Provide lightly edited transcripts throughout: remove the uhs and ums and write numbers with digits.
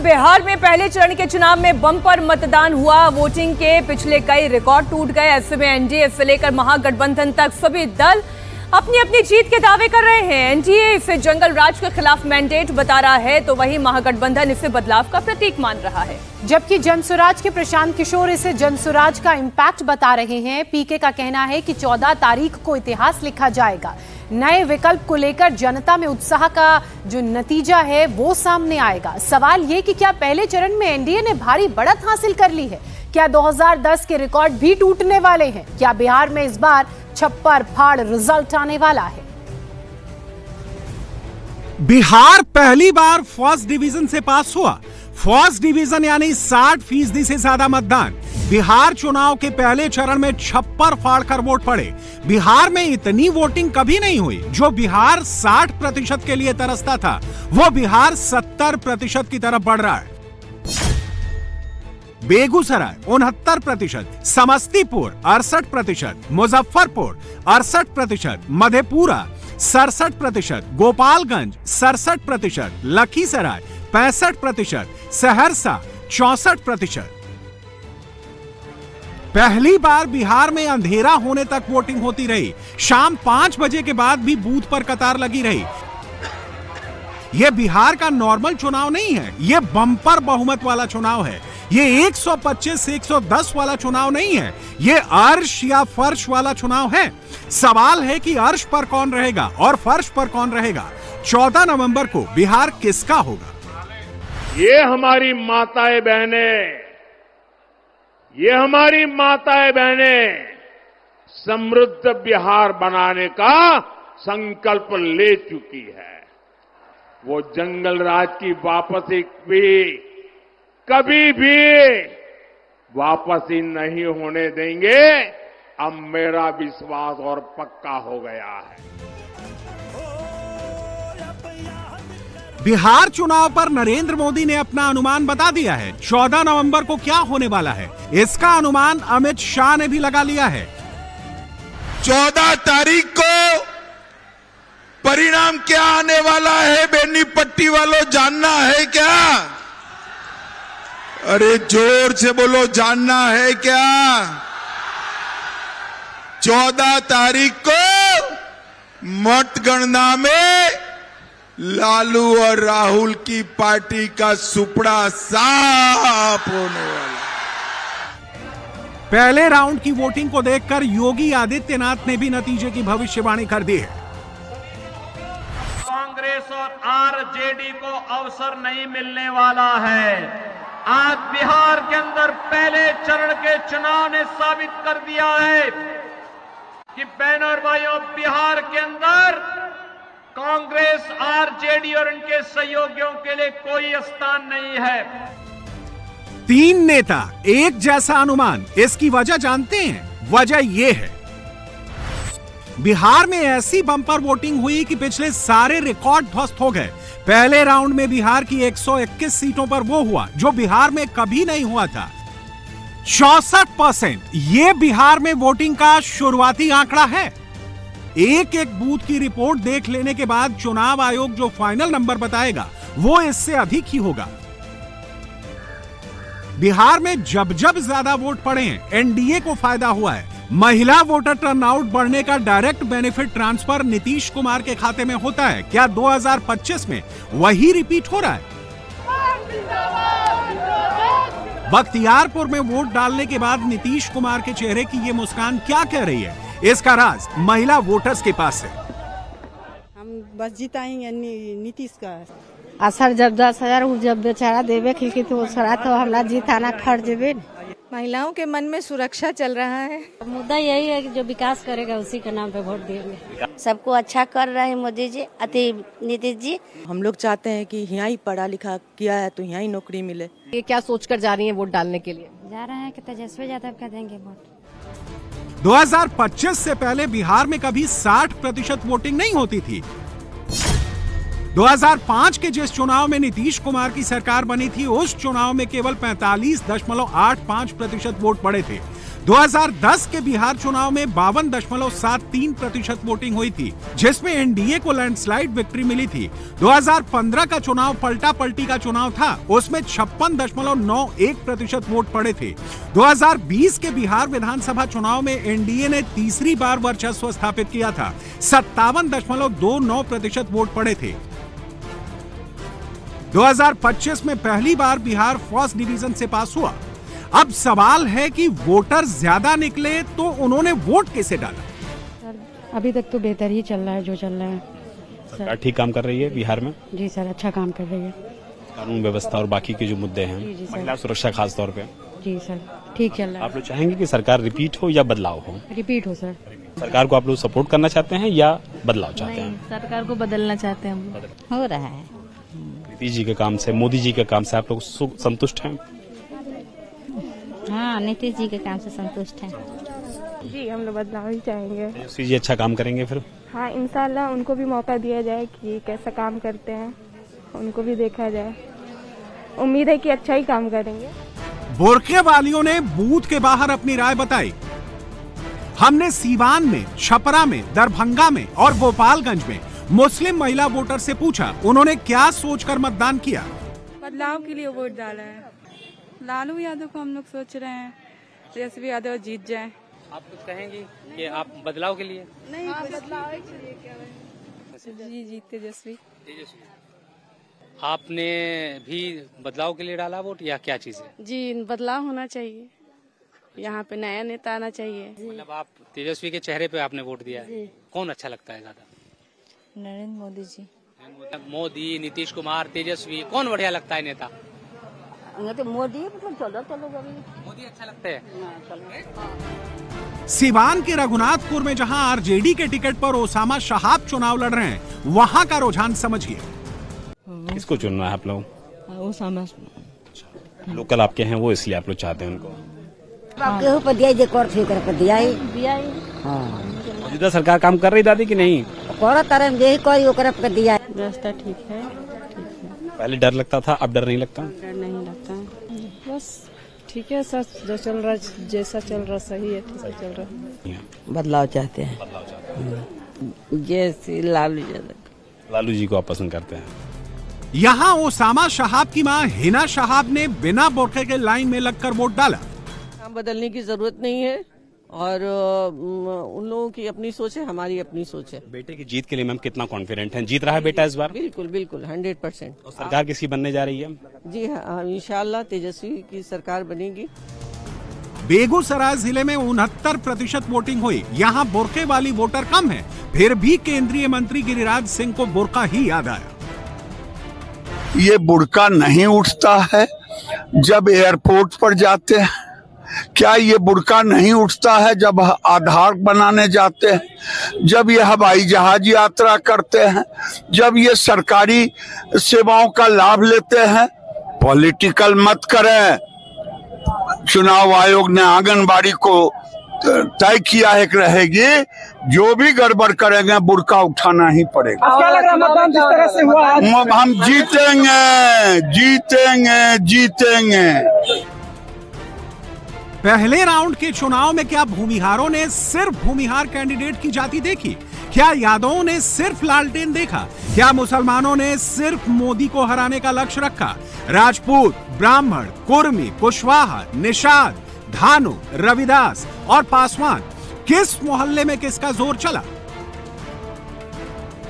बिहार में पहले चरण के चुनाव में बम्पर मतदान हुआ। वोटिंग के पिछले कई रिकॉर्ड टूट गए। ऐसे में एनडीए से लेकर महागठबंधन तक सभी दल अपनी अपनी जीत के दावे कर रहे हैं। एनडीए इसे जंगल राज के खिलाफ मैंडेट बता रहा है, तो वहीं महागठबंधन इसे बदलाव का प्रतीक मान रहा है। जबकि जनसुराज के प्रशांत किशोर इसे जनसुराज का इम्पैक्ट बता रहे हैं। पीके का कहना है कि 14 तारीख को इतिहास लिखा जाएगा। नए विकल्प को लेकर जनता में उत्साह का जो नतीजा है वो सामने आएगा। सवाल ये कि क्या पहले चरण में एनडीए ने भारी बढ़त हासिल कर ली है? क्या 2010 के रिकॉर्ड भी टूटने वाले हैं? क्या बिहार में इस बार छप्पर फाड़ रिजल्ट आने वाला है? बिहार पहली बार फर्स्ट डिवीजन से पास हुआ। फर्स्ट डिवीजन यानी 60% से ज्यादा मतदान। बिहार चुनाव के पहले चरण में छप्पर फाड़कर वोट पड़े। बिहार में इतनी वोटिंग कभी नहीं हुई। जो बिहार 60% के लिए तरसता था, वो बिहार 70% की तरफ बढ़ रहा है। बेगूसराय 69%, समस्तीपुर 68%, मुजफ्फरपुर 68%, मधेपुरा 67%, गोपालगंज 67%, लखीसराय 65%, सहरसा 64%। पहली बार बिहार में अंधेरा होने तक वोटिंग होती रही। शाम 5 बजे के बाद भी बूथ पर कतार लगी रही। यह बिहार का नॉर्मल चुनाव नहीं है, यह बम्पर बहुमत वाला चुनाव है। ये 125 से 110 वाला चुनाव नहीं है, ये अर्श या फर्श वाला चुनाव है। सवाल है कि अर्श पर कौन रहेगा और फर्श पर कौन रहेगा। 14 नवंबर को बिहार किसका होगा? ये हमारी माताएं बहनें, ये हमारी माताएं बहनें समृद्ध बिहार बनाने का संकल्प ले चुकी है। वो जंगल राज की वापसी भी कभी भी वापसी नहीं होने देंगे। अब मेरा विश्वास और पक्का हो गया है। बिहार चुनाव पर नरेंद्र मोदी ने अपना अनुमान बता दिया है। 14 नवंबर को क्या होने वाला है, इसका अनुमान अमित शाह ने भी लगा लिया है। 14 तारीख को परिणाम क्या आने वाला है, बेनीपट्टी वालों जानना है क्या? अरे जोर से बोलो, जानना है क्या? 14 तारीख को मतगणना में लालू और राहुल की पार्टी का सुपड़ा साफ होने वाला। पहले राउंड की वोटिंग को देखकर योगी आदित्यनाथ ने भी नतीजे की भविष्यवाणी कर दी है। कांग्रेस और आरजेडी को अवसर नहीं मिलने वाला है। आज बिहार के अंदर पहले चरण के चुनाव ने साबित कर दिया है कि बहनों और भाइयों, बिहार के अंदर कांग्रेस, आरजेडी और इनके सहयोगियों के लिए कोई स्थान नहीं है। 3 नेता एक जैसा अनुमान, इसकी वजह जानते हैं? वजह यह है, बिहार में ऐसी बम्पर वोटिंग हुई कि पिछले सारे रिकॉर्ड ध्वस्त हो गए। पहले राउंड में बिहार की 121 सीटों पर वो हुआ जो बिहार में कभी नहीं हुआ था। 64% ये बिहार में वोटिंग का शुरुआती आंकड़ा है। एक एक बूथ की रिपोर्ट देख लेने के बाद चुनाव आयोग जो फाइनल नंबर बताएगा वो इससे अधिक ही होगा। बिहार में जब जब ज्यादा वोट पड़े हैं, एनडीए को फायदा हुआ है। महिला वोटर टर्नआउट बढ़ने का direct benefit transfer Nitish Kumar के खाते में होता है। क्या 2025 में वही रिपीट हो रहा है? बख्तियारपुर में वोट डालने के बाद नीतीश कुमार के चेहरे की ये मुस्कान क्या कह रही है, इसका राज महिला वोटर्स के पास है। हम बस जिताएंगे नीतीश का। असर जब 10,000 जब बेचारा देवे खिलकी तो सरा तो हमरा जीताना खड़ जेबे। महिलाओं के मन में सुरक्षा चल रहा है। मुद्दा यही है कि जो विकास करेगा उसी के नाम पे वोट देंगे। सबको अच्छा कर रहे हैं मोदी जी, नीतीश जी। हम लोग चाहते हैं कि यहाँ ही पढ़ा लिखा किया है तो यहाँ ही नौकरी मिले। ये क्या सोचकर जा रही हैं वोट डालने के लिए? जा रहे हैं कि तेजस्वी यादव का देंगे वोट। 2025 से पहले बिहार में कभी 60% वोटिंग नहीं होती थी। 2005 के जिस चुनाव में नीतीश कुमार की सरकार बनी थी, उस चुनाव में केवल 45.85% वोट पड़े थे। 2010 के बिहार चुनाव में 52.73% वोटिंग हुई थी, जिसमें एनडीए को लैंडस्लाइड विक्ट्री मिली थी। 2015 का चुनाव पलटा पलटी का चुनाव था, उसमें 56.91% वोट पड़े थे। 2020 के बिहार विधानसभा चुनाव में एनडीए ने तीसरी बार वर्चस्व स्थापित किया था, 57.29% वोट पड़े थे। 2025 में पहली बार बिहार फर्स्ट डिवीजन से पास हुआ। अब सवाल है कि वोटर ज्यादा निकले तो उन्होंने वोट कैसे डाला? सर अभी तक तो बेहतर ही चल रहा है जो चल रहा है। सरकार ठीक काम कर रही है बिहार में? जी सर, अच्छा काम कर रही है। कानून व्यवस्था और बाकी के जो मुद्दे हैं, महिला सुरक्षा खास तौर पे। जी सर, ठीक चल रहा है। आप लोग चाहेंगे कि सरकार रिपीट हो या बदलाव हो? रिपीट हो सर। सरकार को आप लोग सपोर्ट करना चाहते हैं या बदलाव चाहते हैं? सरकार को बदलना चाहते हैं हम। हो रहा है। नीतीश जी के काम से, मोदी जी के काम से आप लोग संतुष्ट हैं? हाँ, नीतीश जी के काम से संतुष्ट हैं। जी, हम लोग बदलाव ही चाहेंगे। तेजस्वी जी अच्छा काम करेंगे फिर? हाँ, इंशाल्लाह उनको भी मौका दिया जाए कि कैसा काम करते हैं, उनको भी देखा जाए। उम्मीद है कि अच्छा ही काम करेंगे। बुर्के वालियों ने बूथ के बाहर अपनी राय बताई। हमने सीवान में, छपरा में, दरभंगा में और गोपालगंज में मुस्लिम महिला वोटर से पूछा उन्होंने क्या सोचकर मतदान किया। बदलाव के लिए वोट डाला है। लालू यादव को हम लोग सोच रहे हैं तेजस्वी यादव जीत जाए। आप कुछ कहेंगी कि आप बदलाव के लिए? नहीं, बदलाव के लिए क्या है? जी तेजस्वी। आपने भी बदलाव के लिए डाला वोट या क्या चीज है? जी, बदलाव होना चाहिए, यहाँ पे नया नेता आना चाहिए। मतलब आप तेजस्वी के चेहरे पे आपने वोट दिया है। कौन अच्छा लगता है ज्यादा? नरेंद्र मोदी जी। मोदी, नीतीश कुमार, तेजस्वी, कौन बढ़िया लगता है नेता? तो मोदी चलो मोदी अच्छा लगता है। सिवान के रघुनाथपुर में जहां आरजेडी के टिकट पर ओसामा शहाब चुनाव लड़ रहे हैं, वहां का रुझान समझिए। किसको चुनना है आप लोग? ओसामा। लोकल आपके हैं वो, इसलिए आप लोग चाहते हैं उनको? मौजूदा सरकार काम कर रही दादी की नहीं? रास्ता ठीक है। पहले डर लगता था, अब डर नहीं लगता? डर नहीं लगता, बस ठीक है। सर जो चल रहा है, जैसा चल रहा सही है, ठीक चल रहा है। बदलाव चाहते हैं। जैसे लालू जी को आप पसंद करते हैं? यहाँ ओसामा शहाब की मां हिना शहाब ने बिना बुर्के के लाइन में लगकर वोट डाला। बदलने की जरूरत नहीं है और उन लोगों की अपनी सोच है, हमारी अपनी सोच है। बेटे की जीत के लिए मैम कितना कॉन्फिडेंट हैं? जीत रहा है बेटा इस बार? बिल्कुल बिल्कुल 100%। और सरकार किसकी बनने जा रही है? जी हाँ, इंशाल्लाह तेजस्वी की सरकार बनेगी। बेगूसराय जिले में 69% वोटिंग हुई। यहाँ बुर्के वाली वोटर कम है, फिर भी केंद्रीय मंत्री गिरिराज सिंह को बुर्का ही याद आया। ये बुर्का नहीं उठता है जब एयरपोर्ट पर जाते हैं? क्या ये बुर्का नहीं उठता है जब आधार बनाने जाते हैं, जब ये हवाई जहाज यात्रा करते हैं, जब ये सरकारी सेवाओं का लाभ लेते हैं? पॉलिटिकल मत करें। चुनाव आयोग ने आंगनबाड़ी को तय किया है कि रहेगी, जो भी गड़बड़ करेंगे बुर्का उठाना ही पड़ेगा। क्या लग रहा है मतदान जिस तरह से हुआ? हम जीतेंगे जीतेंगे जीतेंगे। पहले राउंड के चुनाव में क्या भूमिहारों ने सिर्फ भूमिहार कैंडिडेट की जाति देखी? क्या यादवों ने सिर्फ लालटेन देखा? क्या मुसलमानों ने सिर्फ मोदी को हराने का लक्ष्य रखा? राजपूत, ब्राह्मण, कुर्मी, कुशवाहा, निषाद, धानु, रविदास और पासवान, किस मोहल्ले में किसका जोर चला?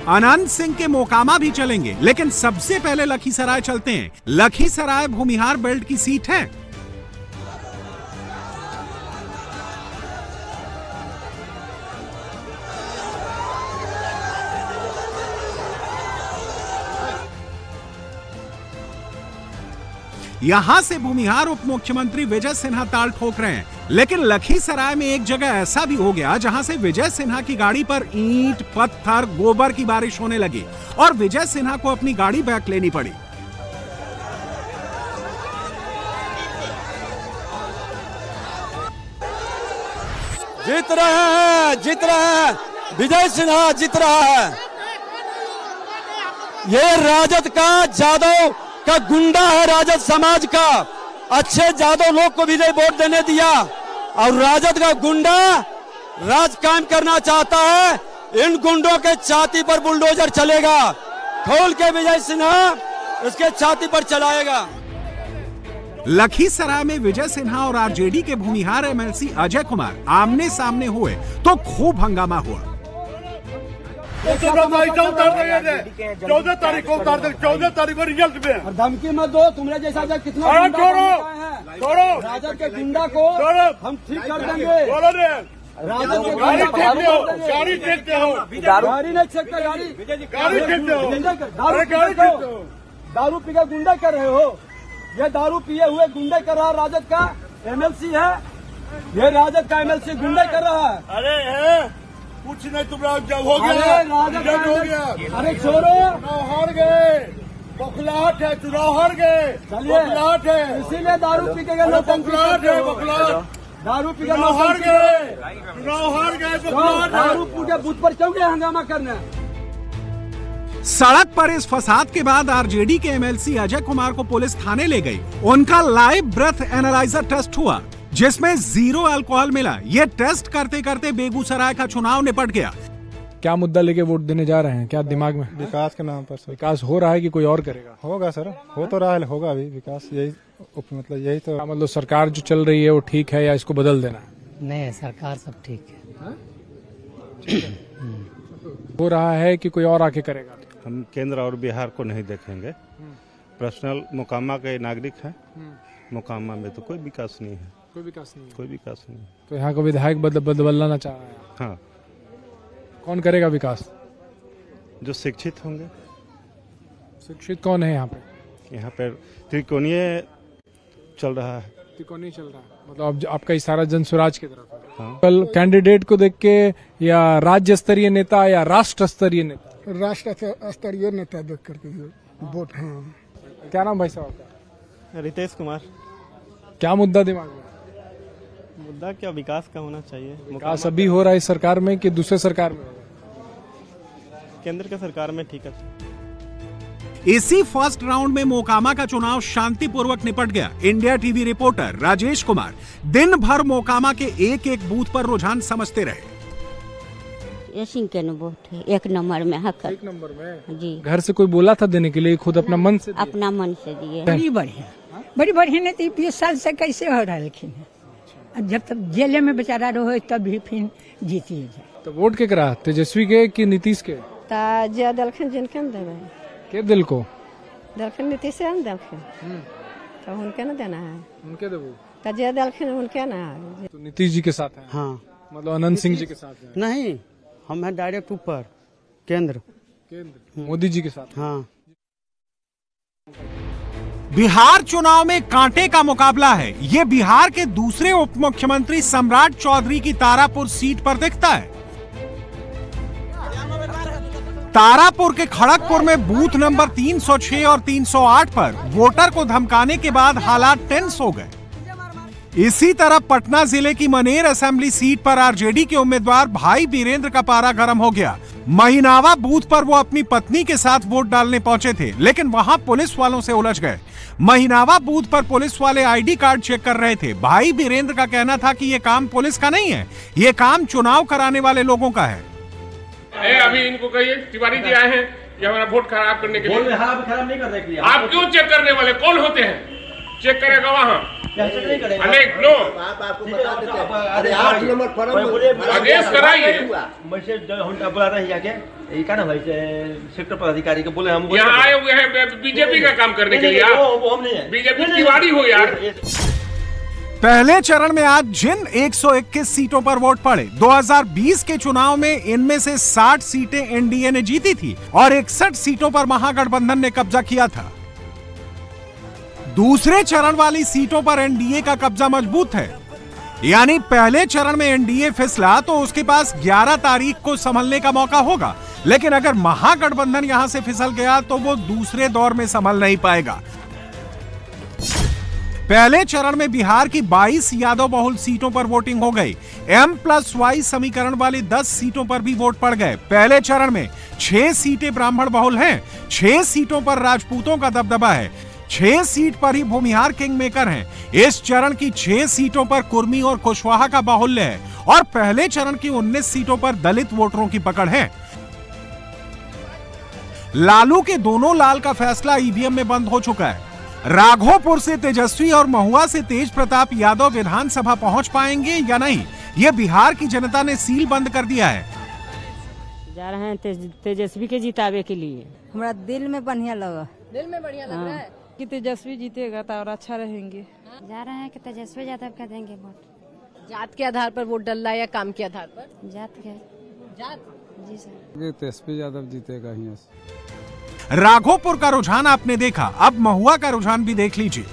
अनंत सिंह के मोकामा भी चलेंगे, लेकिन सबसे पहले लखीसराय चलते हैं। लखीसराय भूमिहार बेल्ट की सीट है। यहां से भूमिहार उप मुख्यमंत्री विजय सिन्हा ताल ठोक रहे हैं, लेकिन लखीसराय में एक जगह ऐसा भी हो गया जहां से विजय सिन्हा की गाड़ी पर ईंट, पत्थर, गोबर की बारिश होने लगी और विजय सिन्हा को अपनी गाड़ी बैक लेनी पड़ी। जीत रहे हैं, विजय सिन्हा जीत रहा है। ये राजद का, जादव का गुंडा है, राजद समाज का। अच्छे जादव लोग को विजय वोट देने दिया, और राजद का गुंडा राज कायम करना चाहता है। इन गुंडों के छाती पर बुलडोजर चलेगा, खोल के विजय सिन्हा उसके छाती पर चलाएगा। लखीसराय में विजय सिन्हा और आरजेडी के भूमिहार एमएलसी अजय कुमार आमने सामने हुए तो खूब हंगामा हुआ। 14 तारीख को उतार दे, 14 तारीख को रिजल्ट में। और धमकी मत दो, तुमने जैसा कितना छोड़ो राजद के गुंडा को हम ठीक कर देंगे। राजद के गाड़ी फेंकते हो, गाड़ी नहीं फेंकते, गाड़ी फेंकते हो, दारू पी के गुंडा कर रहे हो। ये दारू पिए हुए गुंडे कर रहा राजद का एमएलसी है, ये राजद का एमएलसी गुंडे कर रहा है। अरे है कुछ नहीं, तुम जब हो गया रिजल्ट हो गया। अरे छोड़ो, चुनाव हार गए, बखलाहट है, चुनाव हार गए, बखलाहट है, इसीलिए दारू पी के बखलाहट है, बखलाहट। दारू पी के चुनाव हार गए, बखलाहट। दारू पी के बूथ पर क्यों गए हंगामा करने? सड़क पर इस फसाद के बाद आरजेडी के एमएलसी अजय कुमार को पुलिस थाने ले गई। उनका लाइव ब्रेथ एनालाइजर टेस्ट हुआ जिसमें 0 अल्कोहल मिला। ये टेस्ट करते करते बेगूसराय का चुनाव निपट गया। क्या मुद्दा लेके वोट देने जा रहे हैं, क्या दिमाग में? विकास के नाम पर सर। विकास हो रहा है कि कोई और करेगा? होगा सर, हो तो रहा है, होगा अभी विकास। यही मतलब यही तो मतलब सरकार जो चल रही है वो ठीक है या इसको बदल देना है? नहीं, सरकार सब ठीक है। हो रहा है कि कोई और आके करेगा? हम केंद्र और बिहार को नहीं देखेंगे। पर्सनल मोकामा के नागरिक हैं, मोकामा में तो कोई विकास नहीं है। कोई विकास नहीं है? कोई विकास नहीं। तो यहाँ का विधायक बदलना चाह रहे हैं? हाँ। कौन करेगा विकास? जो शिक्षित होंगे। शिक्षित कौन है यहाँ पे? यहाँ पे त्रिकोणीय चल रहा है। त्रिकोणीय चल रहा है, मतलब आपका इशारा जन स्वराज की तरफ है। हाँ। कल कैंडिडेट को देख के या राज्य स्तरीय नेता या राष्ट्र स्तरीय नेता? राष्ट्र स्तरीय नेता देख करके वोट। हाँ। क्या नाम भाई साहब का? रितेश कुमार। क्या मुद्दा दिमाग में? मुद्दा क्या, विकास का होना चाहिए। विकास अभी हो रहा है सरकार में कि दूसरे सरकार में? केंद्र के सरकार में ठीक है। इसी फर्स्ट राउंड में मोकामा का चुनाव शांतिपूर्वक निपट गया। India TV reporter Rajesh Kumar दिन भर मोकामा के एक एक बूथ पर रुझान समझते रहे। वोट है 1 नंबर में। हक 1 नंबर में जी। घर से कोई बोला था देने के लिए, खुद अपना मन से? अपना मन से दिए। बड़ी बढ़िया नहीं तो 20 साल से कैसे हो रहा, लेकिन जब तक जेल में बेचारा रहो तब भी फिर जीती जाए। तो वोट के करा, तेजस्वी के कि नीतीश के? दलखन जिनके देवे के दिल को दलखन नीतीश दलखन तो उनके न देना है, उनके देवो तो जे दलखन उनके ना। तो नीतीश जी के साथ है? हाँ, मतलब अनंत सिंह जी के साथ है? नहीं, हम हैं डायरेक्ट ऊपर केंद्र मोदी जी के साथ। हाँ। बिहार चुनाव में कांटे का मुकाबला है। ये बिहार के दूसरे उप मुख्यमंत्री सम्राट चौधरी की तारापुर सीट पर दिखता है। तारापुर के खड़गपुर में बूथ नंबर 306 और 308 पर वोटर को धमकाने के बाद हालात टेंस हो गए। इसी तरह पटना जिले की मनेर असेंबली सीट पर आरजेडी के उम्मीदवार भाई वीरेंद्र का पारा गर्म हो गया। महिनावा बूथ पर वो अपनी पत्नी के साथ वोट डालने पहुंचे थे, लेकिन वहां पुलिस वालों से उलझ गए। महिनावा बूथ पर पुलिस वाले आईडी कार्ड चेक कर रहे थे। भाई वीरेंद्र का कहना था कि ये काम पुलिस का नहीं है, ये काम चुनाव कराने वाले लोगों का है। अभी इनको कहिए तिवारी जी आए हैं ये हमारा वोट खराब करने के लिए। खराब नहीं करने के लिए। आप क्यों चेक करने वाले कौन होते हैं? चेक करेगा वहाँ अनेक लोग। आदेश कराइए। बुला रहे जाके क्या ना भाई सेक्टर पदाधिकारी को बोले हम यहाँ आए हुए हैं बीजेपी का काम करने के लिए। वो हम नहीं है, बीजेपी तिवारी हो यार। पहले चरण में आज जिन 121 सीटों पर वोट पड़े, 2020 के चुनाव में इनमें से 60 सीटें एनडीए ने जीती थी और 61 सीटों पर महागठबंधन ने कब्जा किया था। दूसरे चरण वाली सीटों पर एनडीए का कब्जा मजबूत है, यानी पहले चरण में एनडीए फिसला तो उसके पास 11 तारीख को संभलने का मौका होगा, लेकिन अगर महागठबंधन यहां से फिसल गया तो वो दूसरे दौर में संभल नहीं पाएगा। पहले चरण में बिहार की 22 यादव बहुल सीटों पर वोटिंग हो गई। M+Y समीकरण वाली 10 सीटों पर भी वोट पड़ गए। पहले चरण में 6 सीटें ब्राह्मण बहुल हैं, 6 सीटों पर राजपूतों का दबदबा है। 6 सीट पर ही भूमिहार किंग मेकर हैं। इस चरण की 6 सीटों पर कुर्मी और कुशवाहा का बाहुल्य है और पहले चरण की 19 सीटों पर दलित वोटरों की पकड़ है। लालू के दोनों लाल का फैसला ईवीएम में बंद हो चुका है। राघोपुर से तेजस्वी और महुआ से तेज प्रताप यादव विधानसभा पहुंच पाएंगे या नहीं, ये बिहार की जनता ने सील बंद कर दिया है। जा रहे हैं तेजस्वी के जितावे के लिए। हमारा दिल में बढ़िया लगा। दिल में बढ़िया लग रहा है कि तेजस्वी जीतेगा तो और अच्छा रहेंगे। जा रहे हैं कि तेजस्वी यादव का देंगे वोट। जात के आधार पर वोट डल रहा है या काम के आधार पर? जात के। जात? जी सर। तेजस्वी यादव जीतेगा ही। राघोपुर का रुझान आपने देखा, अब महुआ का रुझान भी देख लीजिए।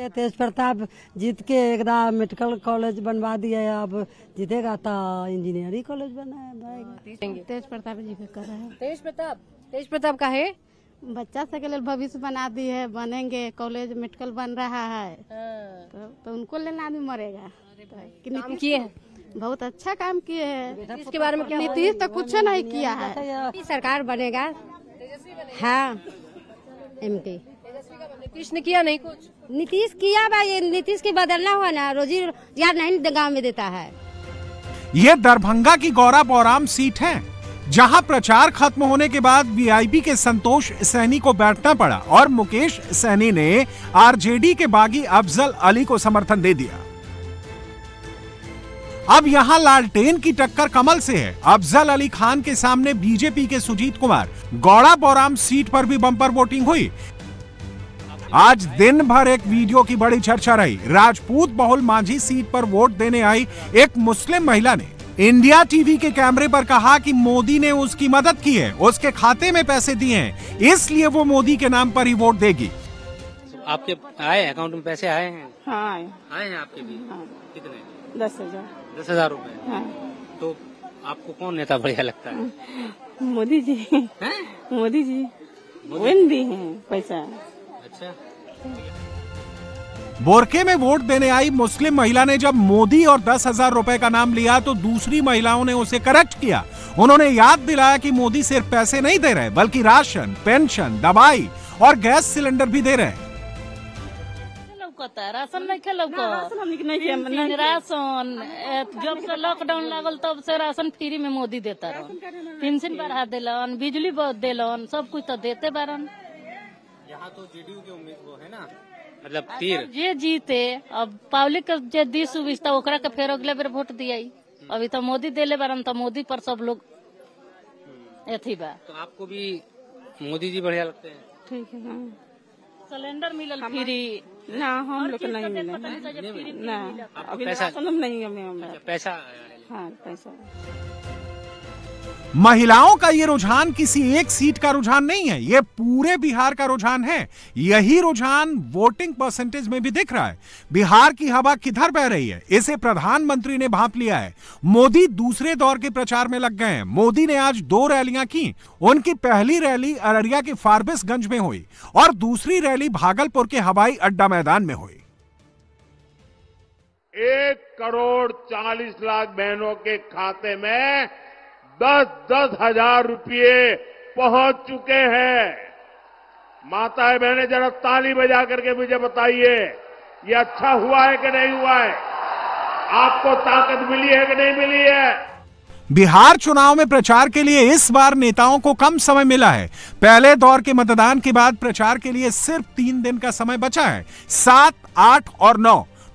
तेज प्रताप जीत के एकदम मेडिकल कॉलेज बनवा दिया है, अब जीतेगा तो इंजीनियरिंग कॉलेज बनाएगा। तेज प्रताप जी पे कर रहे हैं। तेज प्रताप का है बच्चा सब के लिए भविष्य बना दी है, बनेंगे कॉलेज मेडिकल बन रहा है तो उनको लेना आदमी मरेगा। काम किए हैं, बहुत अच्छा काम किए हैं। इसके बारे में क्या? नीतीश तो कुछ नहीं किया है। सरकार बनेगा। हाँ एमपी नीतीश ने किया नहीं कुछ। नीतीश किया भाई, नीतीश की बदलना हुआ ना, रोजी यार नहीं गांव में देता है। ये दरभंगा की गौरा बौराम सीट है, जहां प्रचार खत्म होने के बाद वीआईपी के संतोष सैनी को बैठना पड़ा और मुकेश सैनी ने आरजेडी के बागी अफजल अली को समर्थन दे दिया। अब यहां लालटेन की टक्कर कमल से है। अफजल अली खान के सामने बीजेपी के सुजीत कुमार। गौड़ा बौराम सीट पर भी बम्पर वोटिंग हुई। आज दिन भर एक वीडियो की बड़ी चर्चा रही। राजपूत बहुल मांझी सीट पर वोट देने आई एक मुस्लिम महिला ने इंडिया टीवी के कैमरे पर कहा कि मोदी ने उसकी मदद की है, उसके खाते में पैसे दिए हैं, इसलिए वो मोदी के नाम पर ही वोट देगी। आपके आए अकाउंट में पैसे आए हैं? हाँ आए हैं आपके भी। हाँ। कितने? 10,000। 10,000 रुपए। हाँ। तो आपको कौन नेता बढ़िया लगता है? मोदी जी। मोदी जी वन दी है पैसा। अच्छा। बोरके में वोट देने आई मुस्लिम महिला ने जब मोदी और 10,000 रुपए का नाम लिया तो दूसरी महिलाओं ने उसे करेक्ट किया। उन्होंने याद दिलाया कि मोदी सिर्फ पैसे नहीं दे रहे बल्कि राशन, पेंशन, दवाई और गैस सिलेंडर भी दे रहे हैं। राशन नहीं राशन जब से लॉकडाउन लागल तब से राशन फ्री में मोदी देता रहा, पेंशन बढ़ा दिलन, बिजली देलन, सब कुछ तो देते बारन। यहाँ तो जेडीयू के उम्मीद वो है ना, मतलब तीर जे जीते। अब पब्लिक जे दी सुविधा ओकरा के फेर अगले बेर वोट दिया। अभी तो मोदी देले बारन तो मोदी पर सब लोग एथी बा। तो आपको भी मोदी जी बढ़िया लगते हैं? ठीक है। सिलेंडर मिलल फ्री ना, हम लोग नहीं मिले ना, अभी पैसा नहीं हमें पैसा। हाँ पैसा। महिलाओं का ये रुझान किसी एक सीट का रुझान नहीं है, ये पूरे बिहार का रुझान है। यही रुझान वोटिंग परसेंटेज में भी दिख रहा है। बिहार की हवा किधर बह रही है, इसे प्रधानमंत्री ने भांप लिया है। मोदी दूसरे दौर के प्रचार में लग गए हैं। मोदी ने आज 2 रैलियां की। उनकी पहली रैली अररिया के फारबिसगंज में हुई और दूसरी रैली भागलपुर के हवाई अड्डा मैदान में हुई। 1,40,00,000 बहनों के खाते में 10-10 हजार रुपये पहुंच चुके हैं। माताएं बहनें जरा ताली बजा करके मुझे बताइए, ये अच्छा हुआ है कि नहीं हुआ है? आपको ताकत मिली है कि नहीं मिली है? बिहार चुनाव में प्रचार के लिए इस बार नेताओं को कम समय मिला है। पहले दौर के मतदान के बाद प्रचार के लिए सिर्फ 3 दिन का समय बचा है। 7, 8 और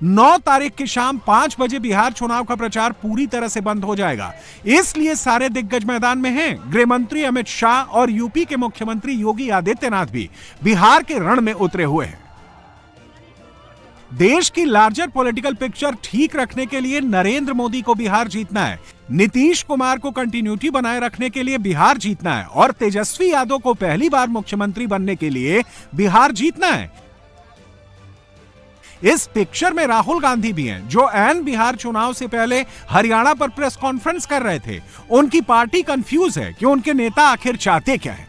9 तारीख की शाम 5 बजे बिहार चुनाव का प्रचार पूरी तरह से बंद हो जाएगा। इसलिए सारे दिग्गज मैदान में हैं। गृह मंत्री अमित शाह और यूपी के मुख्यमंत्री योगी आदित्यनाथ भी बिहार के रण में उतरे हुए हैं। देश की लार्जर पॉलिटिकल पिक्चर ठीक रखने के लिए नरेंद्र मोदी को बिहार जीतना है, नीतीश कुमार को कंटिन्यूटी बनाए रखने के लिए बिहार जीतना है और तेजस्वी यादव को पहली बार मुख्यमंत्री बनने के लिए बिहार जीतना है। इस पिक्चर में राहुल गांधी भी हैं, जो ऐन बिहार चुनाव से पहले हरियाणा पर प्रेस कॉन्फ्रेंस कर रहे थे। उनकी पार्टी कंफ्यूज है कि उनके नेता आखिर चाहते क्या हैं।